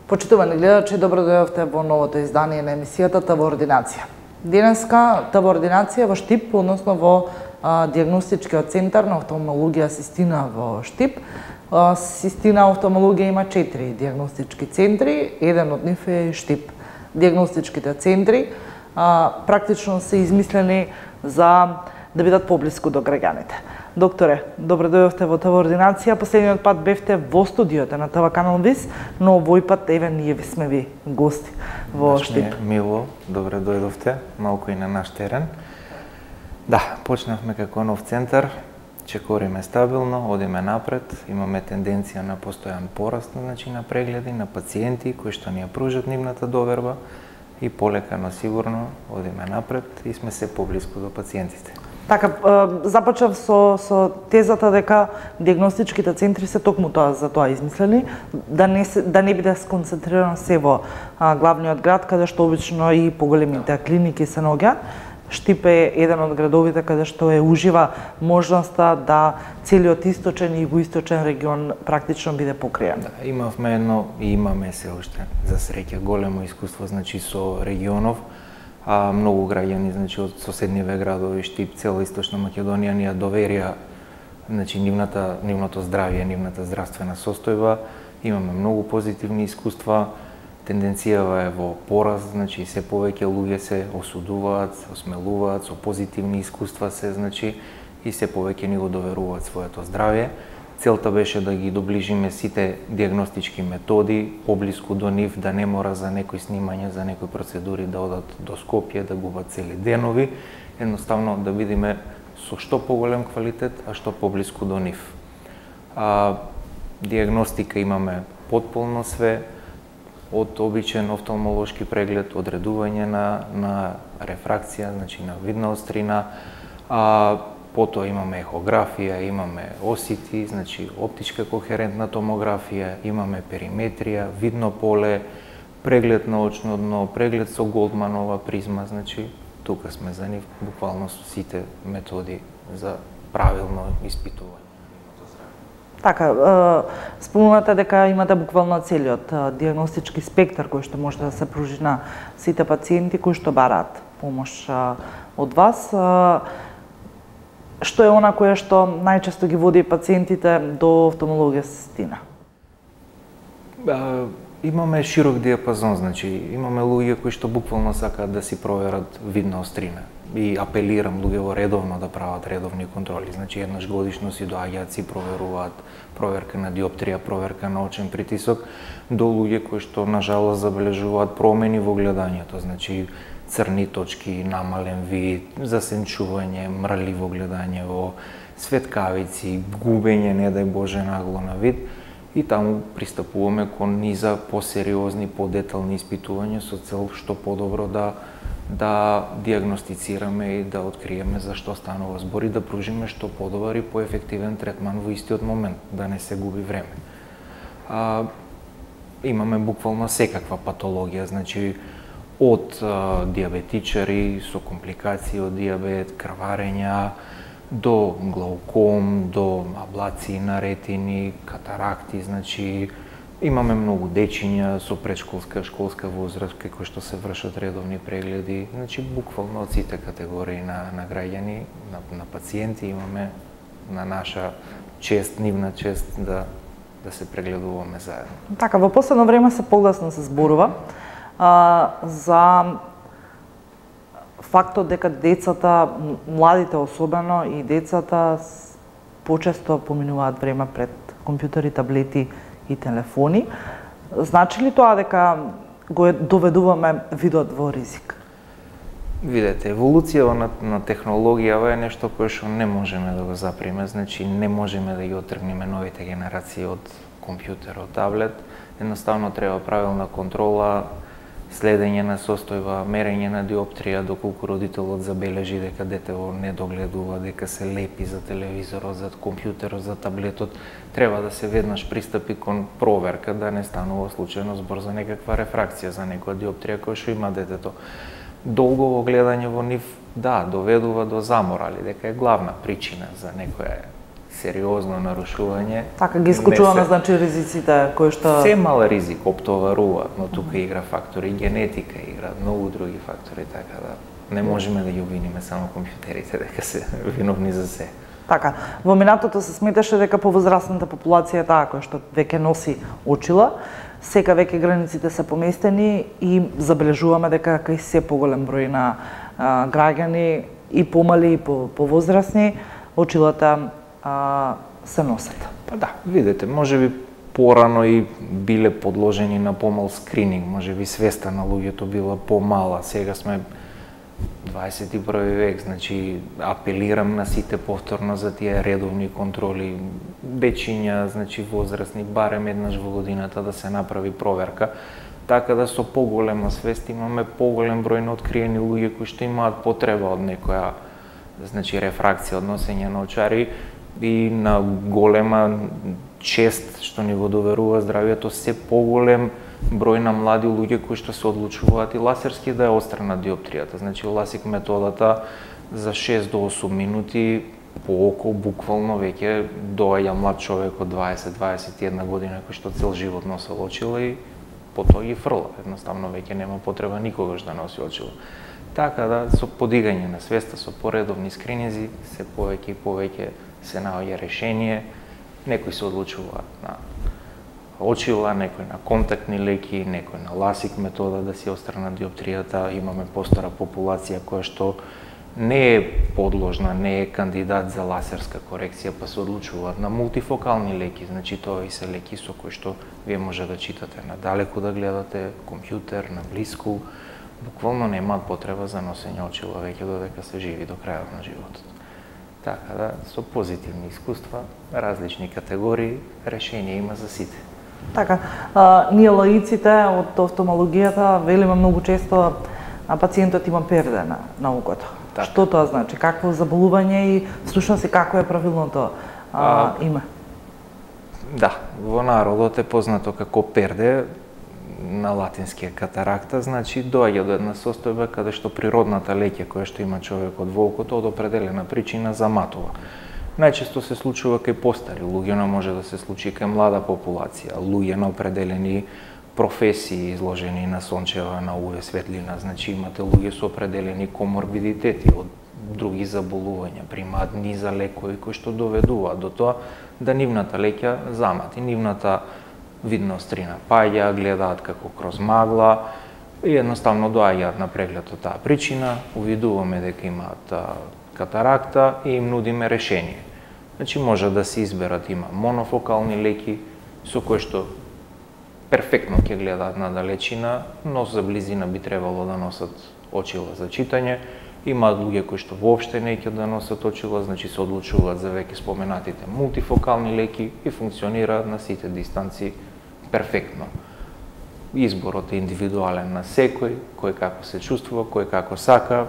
Почитувани гледачи, добро дојдовте во новото издание на емисијата ТВ Ординација. Денеска ТВ Ординација во Штип, односно во дијагностичкиот центар на офталмологија Систина во Штип. Систина офталмологија има 4 дијагностички центри, еден од нив е Штип. Дијагностичките центри практично се измислени за да бидат поблиску до граѓаните. Докторе, добро дојдовте во ТВ Ординација. Последниот пат бевте во студиото на ТВ Канал ВИС, но овој пат еве ние сме ви гости во Штип. Мило, добро дојдовте, малку и на наш терен. Да, почнавме како нов центар, чекориме стабилно, одиме напред, имаме тенденција на постојан пораст на прегледи на пациенти кои што ни ја пружат нивната доверба и полека, но сигурно одиме напред и сме се поблиску до пациентите. Така, започнав со тезата дека дијагностичките центри се токму за тоа измислени, да не биде сконцентрирано се во главниот град, каде што обично и поголемите клиники се наоѓаат. Штип е еден од градовите каде што ужива можноста да целиот источен и југоисточен регион практично биде покриен. Да, имавме едно и имаме се уште за среќа големо искуство со регионов. Многу граѓани од соседниве градови, Штип, цела Источна Македонија ни ја доверија нивното здравје, нивната здравствена состојба. Имаме многу позитивни искуства. Тенденцијава е во пораст, се повеќе луѓе се осудуваат, осмелуваат, со позитивни искуства се, и се повеќе ни го доверуваат своето здравје. Целта беше да ги доближиме сите дијагностички методи поблиску до нив, да не мора за некои снимања, за некои процедури да одат до Скопје, да губат цели денови, едноставно да бидеме со што поголем квалитет, а што поблиску до нив. Дијагностика имаме потполно све, од обичен офталмолошки преглед, одредување на рефракција, на видна острина, потоа имаме ехографија, имаме осити, оптичка кохерентна томографија, имаме периметрија, видно поле, преглед на очно дно, преглед со Голдманова призма, тука сме за нив буквално со сите методи за правилно испитување. Така, спомнувате дека имате буквално целиот дијагностички спектар кој што може да се пружи на сите пациенти кои што бараат помош од вас. Што е она кое што најчесто ги води пациентите до офталмологија Систина? Имаме широк диапазон, имаме луѓе кои што буквално сакаат да си проверат видна острина. И апелирам луѓето редовно да прават редовни контроли. Еднаш годишно си доаѓаат, си проверуваат проверка на диоптрија, проверка на очен притисок, до луѓе кои што на жалост забележуваат промени во гледањето, црни точки, намален вид, засенчување, мрливо гледање, светкавици, губење, не дај Боже, нагло на вид. И таму пристапуваме кон низа посериозни, подетални испитувања со цел што подобро да дијагностицираме и да откриеме за што станува збор и да пружиме што подобар и поефективен третман во истиот момент, да не се губи време. Имаме буквално секаква патологија, од диабетичари со компликации од диабет, крварења, до глауком, до аблации на ретини, катаракти, имаме многу дечиња со предшколска, школска возраст кои што се вршат редовни прегледи, буквално од сите категории на граѓани, на пациенти имаме на наша чест, нивна чест да се прегледуваме заедно. Така, во последно време се погласно се зборува за фактот дека децата, младите особено и децата почесто поминуваат време пред компјутери, таблети и телефони. Значи ли тоа дека го доведуваме видот во ризик? Видете, еволуцијава на технологијава е нешто кое што не можеме да го заприме, не можеме да ги отргнеме новите генерации од компјутер, од таблет. Едноставно треба правилна контрола, следење на состојба, мерење на диоптрија, доколку родителот забележи дека детето не догледува, дека се лепи за телевизорот, за компјутерот, за таблетот, треба да се веднаш пристапи кон проверка, да не станува случајно збор за некаква рефракција, за некоја диоптрија која што има детето. Долгово гледање во нив, да, доведува до замор, али дека е главна причина за некое сериозно нарушување. Така ги исклучуваме значи ризиците кои што се мал ризик оптоваруваат, но тука игра фактори, генетика игра, многу други фактори, така да не можеме да ги обвиниме само компјутерите дека се виновни за се. Така, во минатото се сметаше дека повозрастната популација таа која што веќе носи очила, сега веќе границите се поместени и забележуваме дека кај се поголем број на граѓани и помали и повозрастни очилата се носат. Па да, видете, можеби порано и биле подложени на помал скрининг, можеби свеста на луѓето била помала. Сега сме 21 век, значи апелирам на сите повторно за тие редовни контроли, бечиња, значи возрастни, барем еднаш во годината да се направи проверка, така да со поголема свест имаме поголем број на откриени луѓе кои што имаат потреба од некоја, значи рефракција, од носење на очари и на голема чест што ни го доверува здравието се поголем број на млади луѓе кои што се одлучуваат и ласерски да ја отстранат диоптријата. Значи ласик методата за 6 до 8 минути по око буквално веќе доаѓа млад човек од 20-21 година кој што цел живот носел очила и потоа ги фрла. Едноставно веќе нема потреба никогаш да носи очила. Така да со подигање на свеста, со поредовни скрининзи, се повеќе и повеќе се наоѓа решение. Некои се одлучуваат на очила, некои на контактни леки, некои на ласик метода да си отстранат диоптријата. Имаме постара популација која што не е подложна, не е кандидат за ласерска корекција, па се одлучуваат на мултифокални леки. Значи тоа и се леки со кои што вие може да читате надалеку, да гледате компјутер, на блиску. Буквално немаат потреба за носење очила веќе додека се живи до крајот на животот. Така да, со позитивни искуства, различни категории, решение има за сите. Така, ние лаиците од офталмологијата велиме многу често пациентот има перде на окото. Так. Што тоа значи? Какво заболување и всушност и како е правилното име? Да, во народот е познато како перде, на латинскиот катаракта, значи доаѓа до една состојба каде што природната леќа која што има човекот во окото од определена причина заматува. Најчесто се случува кај постари луѓе, но може да се случи кај млада популација, луѓе на определени професии изложени на сончева, на УВ светлина, значи имате луѓе со определени коморбидитети од други заболувања, примаат низа лекови кои што доведуваат до тоа да нивната леќа замати, нивната видна острина паѓа, гледаат како кроз магла и едноставно доаѓаат на преглед од таа причина, увидуваме дека имаат катаракта и им нудиме решение. Значи може да се изберат, има монофокални леки со кои што перфектно ќе гледаат на далечина, но за близина би требало да носат очила за читање. Имаат луѓе кои што воопште не ќе да носат очила, значи се одлучуваат за веќе споменатите мултифокални леки и функционираат на сите дистанци перфектно. Изборот е индивидуален на секој, кој како се чувствува, кој како сака.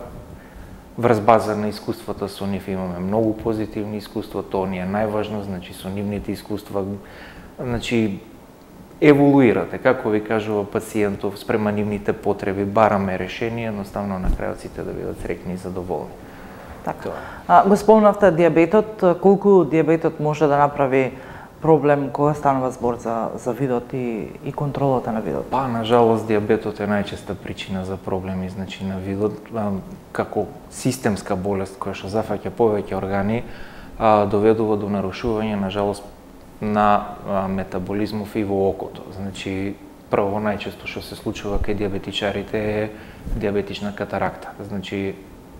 Врз база на искуствата со нив имаме многу позитивни искуства, тоа ни е најважно, значи со нивните искуства, значи еволуирате, како ви кажува пациентов, спрема нивните потреби, бараме решение, едноставно на крајот сите да бидат среќни и задоволни. Така. Го спомнавте диабетот, колку диабетот може да направи проблем кога станува збор за видот и контролата на видот? Па, на жалост, диабетот е најчеста причина за проблеми, значи на видот, како системска болест која што зафаќа повеќе органи, доведува до нарушување, на жалост, на метаболизмов и во окото. Значи, прво најчесто што се случува кај диабетичарите е диабетична катаракта. Значи,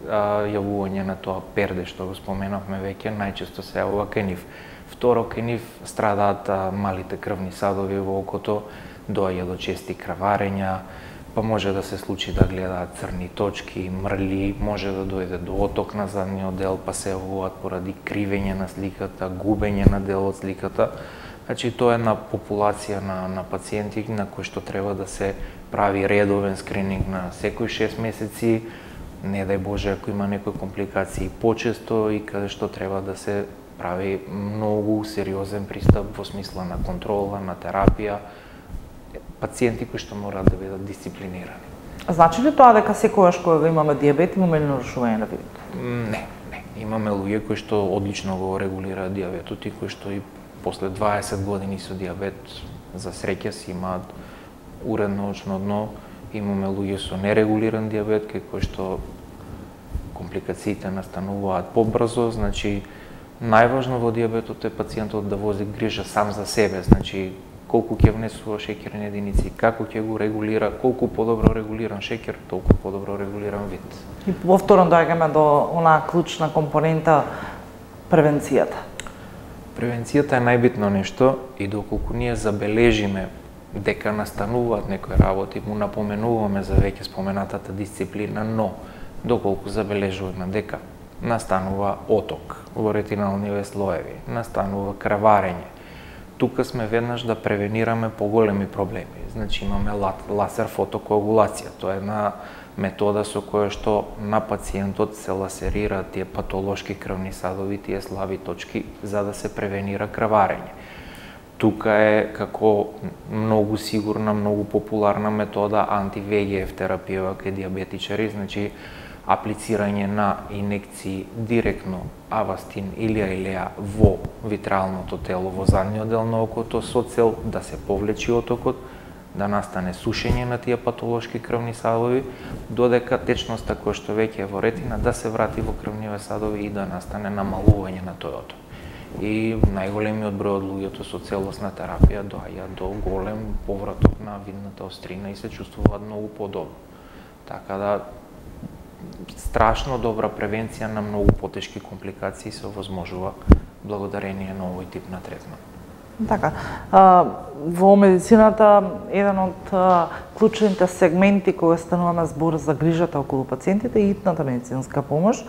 јавување на тоа перде што го споменавме веќе, најчесто се јавува кај нив. Второ, кај нив страдаат малите крвни садови во окото, доаѓа до чести крварења, па може да се случи да гледаат црни точки, мрли, може да дојде до оток на задниот дел, па се јавуваат поради кривење на сликата, губење на дел од сликата. Значи, тоа е една популација на пациенти на кои што треба да се прави редовен скрининг на секои 6 месеци, не дај Боже ако има некои компликации почесто и каде што треба да се прави многу сериозен пристап во смисла на контрола, на терапија, пациенти кои што мораат да бидат дисциплинирани. Значи ли тоа дека секогаш кога имаме диабет имаме нарушување на видот? Не. Имаме луѓе кои што одлично го регулираат дијабетот и кои што и после 20 години со дијабет за среќа си имаат уредно очно дно. Имаме луѓе со нерегулиран дијабет кои што компликациите настануваат побрзо, значи најважно во дијабетот е пациентот да вози грижа сам за себе, значи колку ќе внесува шеќерни единици, како ќе го регулира, колку подобро регулиран шеќер, толку подобро регулиран вид. И повторно доаѓаме до онаа клучна компонента превенцијата. Превенцијата е најбитно нешто и доколку ние забележиме дека настануваат некои работи, му напоменуваме за веќе споменатата дисциплина, но доколку забележуваме дека настанува оток во ретиналниве слоеви, настанува крварење, тука сме веднаш да превенираме поголеми проблеми. Значи имаме лазер фотокоагулација. Тоа е една метода со која што на пациентот се ласерираат тие патолошки крвни садови, тие слаби точки, за да се превенира крварење. Тука е како многу сигурна, многу популарна метода анти-ВГФ терапија кај дијабетичари, значи аплицирање на инекции директно авастин или аилеа во витралното тело, во задниот дел на окото, со цел да се повлечи отокот, да настане сушење на тие патолошки крвни садови, додека течноста која што веќе е во ретина да се врати во крвниве садови и да настане намалување на тој оток. И најголемиот број од луѓето со целосна терапија доаѓа до голем повраток на видната острина и се чувствуваат многу подобро. Така да страшно добра превенција на многу потешки компликации се овозможува благодарение на овој тип на третман. Така, во медицината еден од клучните сегменти кога стануваме збор за грижата околу пациентите е итната медицинска помош.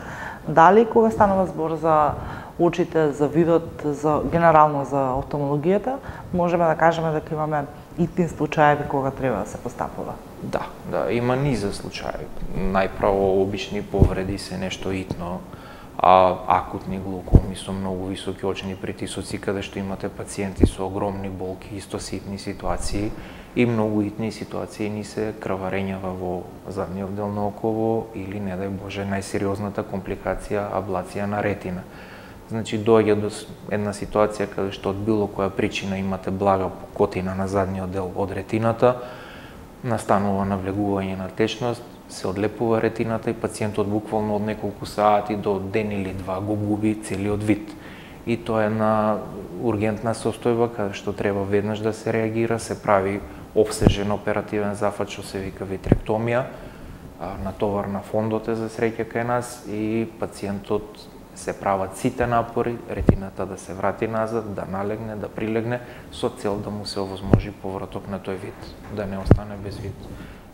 Дали кога станува збор за очите, за видот, за генерално за офталмологијата, можеме да кажеме дека имаме итни случаи кога треба да се постапува? Да, има низа случаи. Најправо обични повреди се нешто итно, а акутни глаукоми со многу високи очни притисоци, каде што имате пациенти со огромни болки, исто ситни ситуации и многу итни ситуации ни се крварењава во задниот дел на оково или, не дај Боже, најсериозната компликација аблација на ретина. Значи, доаѓа до една ситуација каде што од било која причина имате блага пукотина на задниот дел од ретината, настанува навлегување на течност, се одлепува ретината и пациентот буквално од неколку сати до ден или два го губи целиот вид. И тоа е една ургентна состојба каде што треба веднаш да се реагира, се прави обсежен оперативен зафат што се вика витректомија, натовар на фондот е за среќа кај нас и пациентот се прават сите напори ретината да се врати назад, да налегне, да прилегне, со цел да му се овозможи повраток на тој вид, да не остане без вид.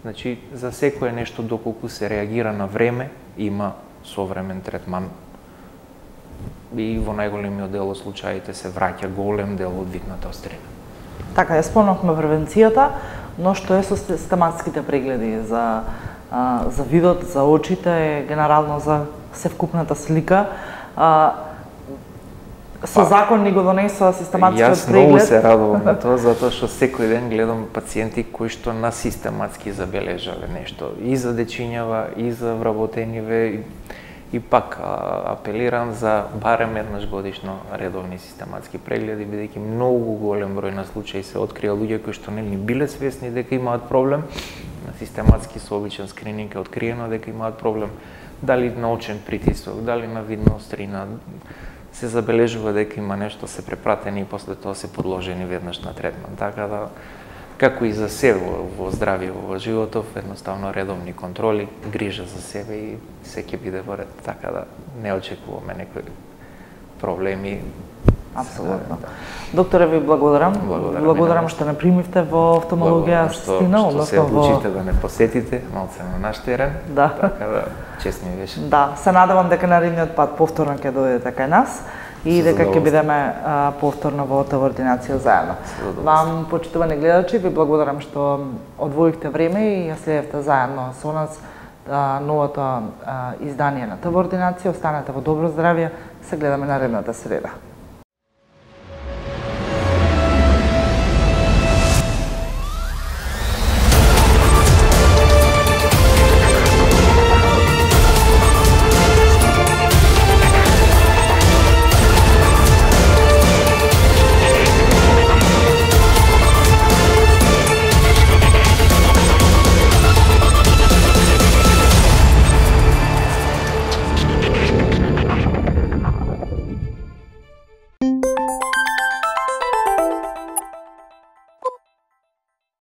Значи, за секое нешто доколку се реагира на време, има современ третман и во најголемиот дел од случаите се враќа голем дел од видната острина. Така, ја спомнавме превенцијата, но што е со систематските прегледи за видот, за очите, генерално за севкупната слика? Со закон ни го донесува систематскиот преглед. Јас многу се радувам на тоа, затоа што секој ден гледам пациенти кои што на систематски забележале нешто и за дечињава, и за вработениве, и пак апелирам за барем еднаш годишно редовни систематски прегледи, бидејќи многу голем број на случаи се открија луѓе кои што не ни биле свесни дека имаат проблем, на систематски со обичен скрининг е откриено дека имаат проблем, дали на очен притисок, дали на видна острина, се забележува дека има нешто, се препратени и после тоа се подложени веднаш на третман. Така да, како и за се во здравје во животов, едноставно редовни контроли, грижа за себе и се ќе биде во ред. Така да не очекуваме некои проблеми. Апсолутно. Докторе, ви благодарам. Благодарам што не примивте во офталмологија Стина, односно што се одлучите да не посетите малце на наш терен. Да. Така да, чест ми беше. Да, се надевам дека наредниот пат повторно ќе дојдете кај нас и дека ќе бидеме повторно во оваа ординација заедно. Вам, почитувани гледачи, ви благодарам што одвоивте време и ја следевте заедно со нас новото издание на ТВ ординација. Останете во добро здравје, се гледаме наредната среда.